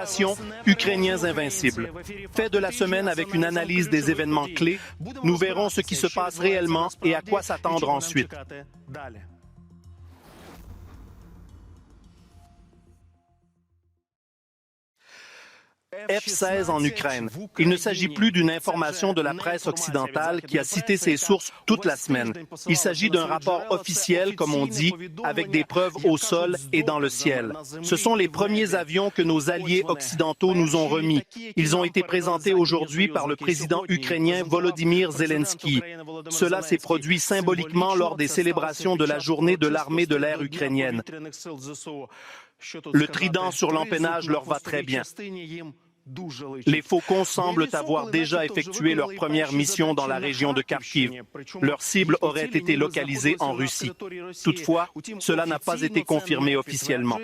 Citation, Ukrainiens invincibles. Fait de la semaine avec une analyse des événements clés, nous verrons ce qui se passe réellement et à quoi s'attendre ensuite. F-16 en Ukraine. Il ne s'agit plus d'une information de la presse occidentale qui a cité ses sources toute la semaine. Il s'agit d'un rapport officiel, comme on dit, avec des preuves au sol et dans le ciel. Ce sont les premiers avions que nos alliés occidentaux nous ont remis. Ils ont été présentés aujourd'hui par le président ukrainien Volodymyr Zelensky. Cela s'est produit symboliquement lors des célébrations de la journée de l'armée de l'air ukrainienne. Le trident sur l'empennage leur va très bien. Les Faucons semblent avoir déjà effectué leur première mission dans la région de Kharkiv. Leur cible aurait été localisée en Russie. Toutefois, cela n'a pas été confirmé officiellement.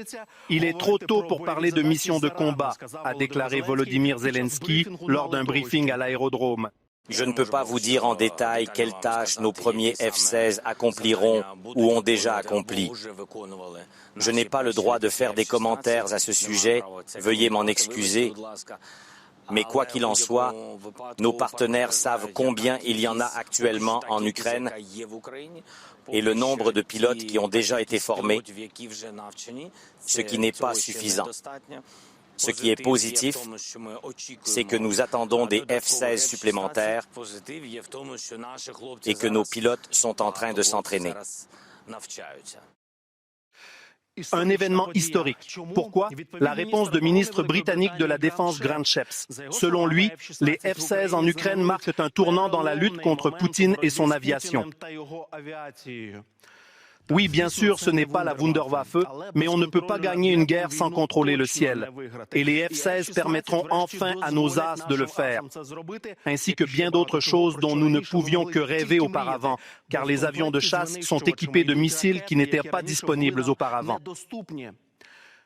Il est trop tôt pour parler de mission de combat, a déclaré Volodymyr Zelensky lors d'un briefing à l'aérodrome. Je ne peux pas vous dire en détail quelles tâches nos premiers F-16 accompliront ou ont déjà accompli. Je n'ai pas le droit de faire des commentaires à ce sujet, veuillez m'en excuser. Mais quoi qu'il en soit, nos partenaires savent combien il y en a actuellement en Ukraine et le nombre de pilotes qui ont déjà été formés, ce qui n'est pas suffisant. Ce qui est positif, c'est que nous attendons des F-16 supplémentaires et que nos pilotes sont en train de s'entraîner. Un événement historique. Pourquoi? La réponse de ministre britannique de la Défense Grant Shapps. Selon lui, les F-16 en Ukraine marquent un tournant dans la lutte contre Poutine et son aviation. Oui, bien sûr, ce n'est pas la Wunderwaffe, mais on ne peut pas gagner une guerre sans contrôler le ciel. Et les F-16 permettront enfin à nos as de le faire, ainsi que bien d'autres choses dont nous ne pouvions que rêver auparavant, car les avions de chasse sont équipés de missiles qui n'étaient pas disponibles auparavant.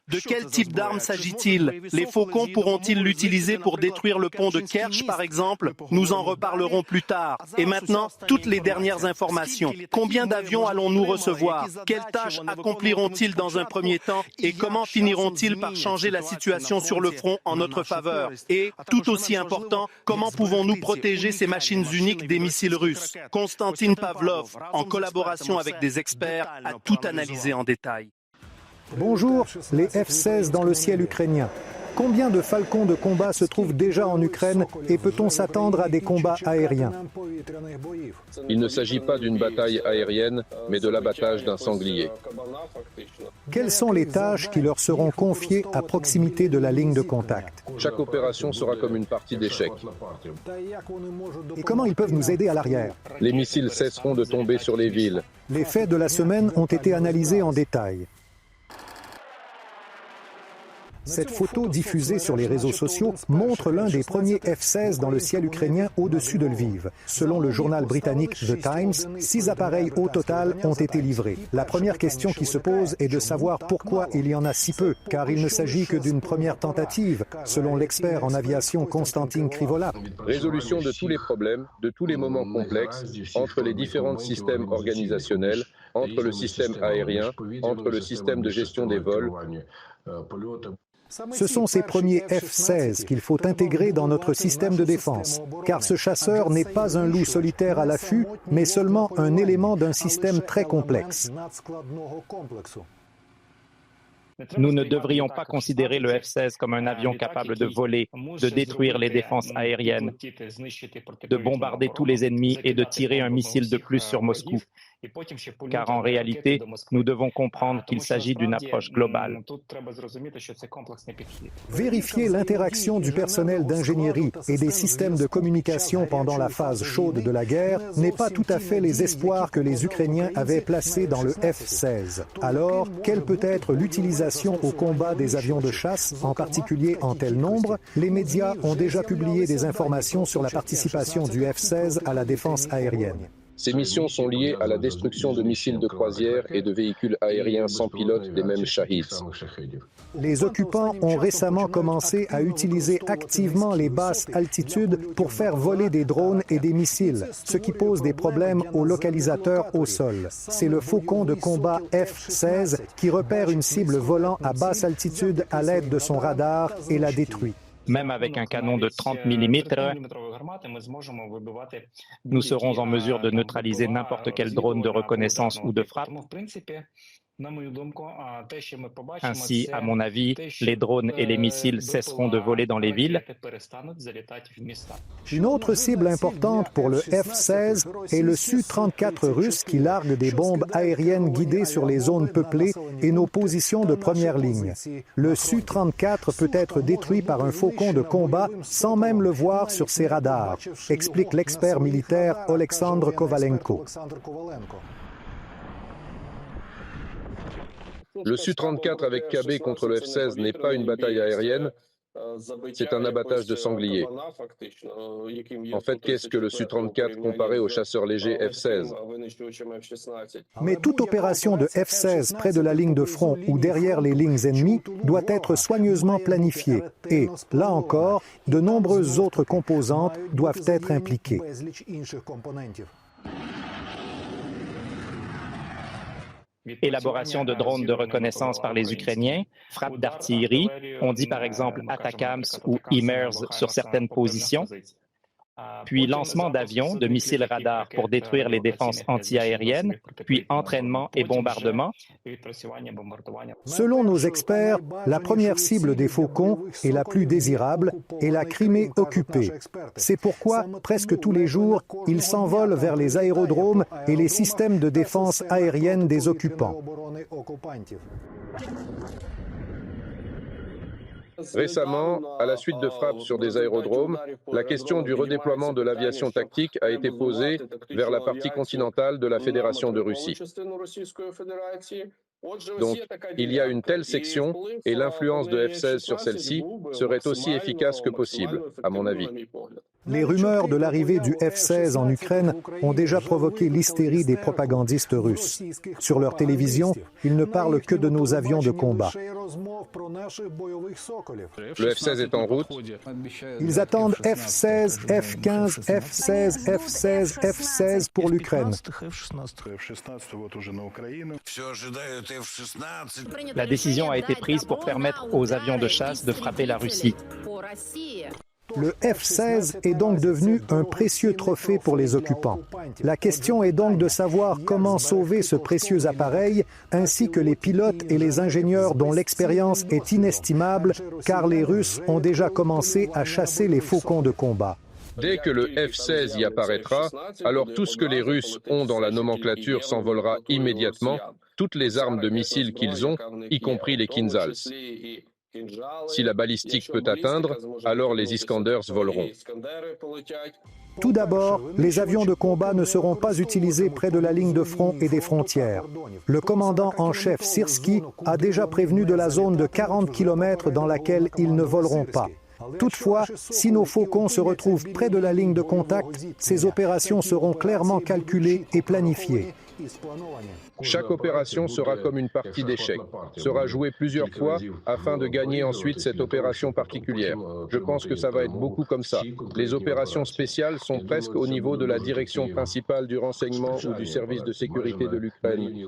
De quel type d'armes s'agit-il? Les Faucons pourront-ils l'utiliser pour détruire le pont de Kerch, par exemple? Nous en reparlerons plus tard. Et maintenant, toutes les dernières informations. Combien d'avions allons-nous recevoir? Quelles tâches accompliront-ils dans un premier temps? Et comment finiront-ils par changer la situation sur le front en notre faveur? Et, tout aussi important, comment pouvons-nous protéger ces machines uniques des missiles russes? Konstantin Pavlov, en collaboration avec des experts, a tout analysé en détail. Bonjour, les F-16 dans le ciel ukrainien. Combien de falcons de combat se trouvent déjà en Ukraine et peut-on s'attendre à des combats aériens? Il ne s'agit pas d'une bataille aérienne, mais de l'abattage d'un sanglier. Quelles sont les tâches qui leur seront confiées à proximité de la ligne de contact? Chaque opération sera comme une partie d'échecs. Et comment ils peuvent nous aider à l'arrière? Les missiles cesseront de tomber sur les villes. Les faits de la semaine ont été analysés en détail. Cette photo diffusée sur les réseaux sociaux montre l'un des premiers F-16 dans le ciel ukrainien au-dessus de Lviv. Selon le journal britannique The Times, 6 appareils au total ont été livrés. La première question qui se pose est de savoir pourquoi il y en a si peu, car il ne s'agit que d'une première tentative, selon l'expert en aviation Konstantin Krivola. Résolution de tous les problèmes, de tous les moments complexes, entre les différents systèmes organisationnels, entre le système aérien, entre le système de gestion des vols. Ce sont ces premiers F-16 qu'il faut intégrer dans notre système de défense, car ce chasseur n'est pas un loup solitaire à l'affût, mais seulement un élément d'un système très complexe. Nous ne devrions pas considérer le F-16 comme un avion capable de voler, de détruire les défenses aériennes, de bombarder tous les ennemis et de tirer un missile de plus sur Moscou. Car en réalité, nous devons comprendre qu'il s'agit d'une approche globale. Vérifier l'interaction du personnel d'ingénierie et des systèmes de communication pendant la phase chaude de la guerre n'est pas tout à fait les espoirs que les Ukrainiens avaient placés dans le F-16. Alors, quelle peut être l'utilisation au combat des avions de chasse, en particulier en tel nombre? Les médias ont déjà publié des informations sur la participation du F-16 à la défense aérienne. Ces missions sont liées à la destruction de missiles de croisière et de véhicules aériens sans pilote des mêmes Shahids. Les occupants ont récemment commencé à utiliser activement les basses altitudes pour faire voler des drones et des missiles, ce qui pose des problèmes aux localisateurs au sol. C'est le Faucon de combat F-16 qui repère une cible volant à basse altitude à l'aide de son radar et la détruit. Même avec un canon de 30 mm, nous serons en mesure de neutraliser n'importe quel drone de reconnaissance ou de frappe. Ainsi, à mon avis, les drones et les missiles cesseront de voler dans les villes. Une autre cible importante pour le F-16 est le Su-34 russe qui largue des bombes aériennes guidées sur les zones peuplées et nos positions de première ligne. Le Su-34 peut être détruit par un faucon de combat sans même le voir sur ses radars, explique l'expert militaire Oleksandr Kovalenko. Le Su-34 avec KB contre le F-16 n'est pas une bataille aérienne, c'est un abattage de sangliers. En fait, qu'est-ce que le Su-34 comparé au chasseur léger F-16? Mais toute opération de F-16 près de la ligne de front ou derrière les lignes ennemies doit être soigneusement planifiée et, là encore, de nombreuses autres composantes doivent être impliquées. Élaboration de drones de reconnaissance par les Ukrainiens, frappe d'artillerie, on dit par exemple ATACMS ou HIMARS sur certaines positions, puis lancement d'avions, de missiles radars pour détruire les défenses antiaériennes, puis entraînement et bombardement. Selon nos experts, la première cible des Faucons et la plus désirable est la Crimée occupée. C'est pourquoi, presque tous les jours, ils s'envolent vers les aérodromes et les systèmes de défense aérienne des occupants. Récemment, à la suite de frappes sur des aérodromes, la question du redéploiement de l'aviation tactique a été posée vers la partie continentale de la Fédération de Russie. Donc, il y a une telle section et l'influence de F-16 sur celle-ci serait aussi efficace que possible, à mon avis. Les rumeurs de l'arrivée du F-16 en Ukraine ont déjà provoqué l'hystérie des propagandistes russes. Sur leur télévision, ils ne parlent que de nos avions de combat. Le F-16 est en route. Ils attendent F-16, F-15, F-16, F-16, F-16 pour l'Ukraine. La décision a été prise pour permettre aux avions de chasse de frapper la Russie. Le F-16 est donc devenu un précieux trophée pour les occupants. La question est donc de savoir comment sauver ce précieux appareil, ainsi que les pilotes et les ingénieurs dont l'expérience est inestimable, car les Russes ont déjà commencé à chasser les faucons de combat. Dès que le F-16 y apparaîtra, alors tout ce que les Russes ont dans la nomenclature s'envolera immédiatement, toutes les armes de missiles qu'ils ont, y compris les Kinzhals. Si la balistique peut atteindre, alors les Iskanders voleront. Tout d'abord, les avions de combat ne seront pas utilisés près de la ligne de front et des frontières. Le commandant en chef Syrski a déjà prévenu de la zone de 40 km dans laquelle ils ne voleront pas. Toutefois, si nos faucons se retrouvent près de la ligne de contact, ces opérations seront clairement calculées et planifiées. Chaque opération sera comme une partie d'échecs, sera jouée plusieurs fois afin de gagner ensuite cette opération particulière. Je pense que ça va être beaucoup comme ça. Les opérations spéciales sont presque au niveau de la direction principale du renseignement ou du service de sécurité de l'Ukraine.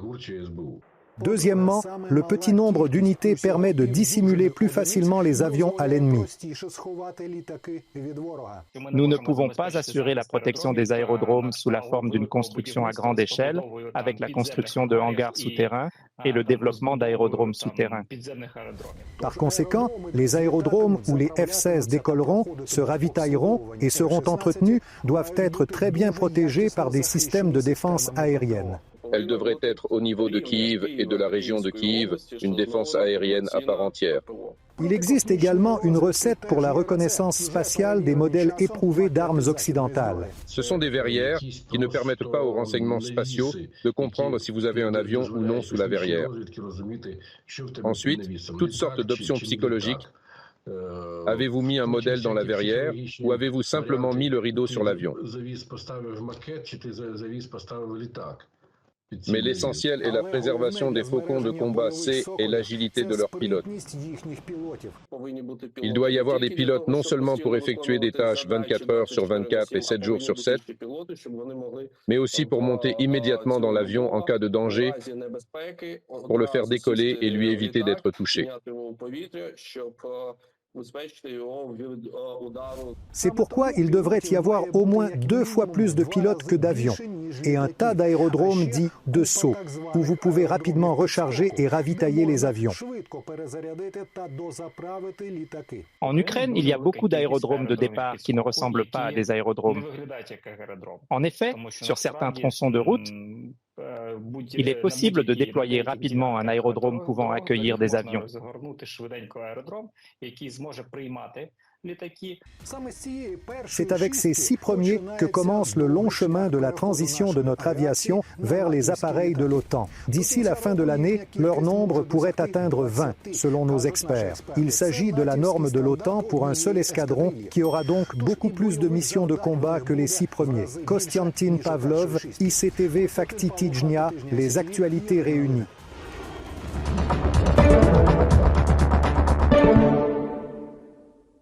Deuxièmement, le petit nombre d'unités permet de dissimuler plus facilement les avions à l'ennemi. Nous ne pouvons pas assurer la protection des aérodromes sous la forme d'une construction à grande échelle, avec la construction de hangars souterrains et le développement d'aérodromes souterrains. Par conséquent, les aérodromes où les F-16 décolleront, se ravitailleront et seront entretenus doivent être très bien protégés par des systèmes de défense aérienne. Elle devrait être au niveau de Kiev et de la région de Kiev, une défense aérienne à part entière. Il existe également une recette pour la reconnaissance spatiale des modèles éprouvés d'armes occidentales. Ce sont des verrières qui ne permettent pas aux renseignements spatiaux de comprendre si vous avez un avion ou non sous la verrière. Ensuite, toutes sortes d'options psychologiques Avez-vous mis un modèle dans la verrière ou avez-vous simplement mis le rideau sur l'avion? Mais l'essentiel est la préservation des faucons de combat C et l'agilité de leurs pilotes. Il doit y avoir des pilotes non seulement pour effectuer des tâches 24 heures sur 24 et 7 jours sur 7, mais aussi pour monter immédiatement dans l'avion en cas de danger, pour le faire décoller et lui éviter d'être touché. C'est pourquoi il devrait y avoir au moins 2 fois plus de pilotes que d'avions et un tas d'aérodromes dits de sauts, où vous pouvez rapidement recharger et ravitailler les avions. En Ukraine, il y a beaucoup d'aérodromes de départ qui ne ressemblent pas à des aérodromes. En effet, sur certains tronçons de route, il est possible de déployer rapidement un aérodrome pouvant accueillir des avions. C'est avec ces 6 premiers que commence le long chemin de la transition de notre aviation vers les appareils de l'OTAN. D'ici la fin de l'année, leur nombre pourrait atteindre 20, selon nos experts. Il s'agit de la norme de l'OTAN pour un seul escadron qui aura donc beaucoup plus de missions de combat que les 6 premiers. Kostiantin Pavlov, ICTV Fakti Tijnia, les actualités réunies.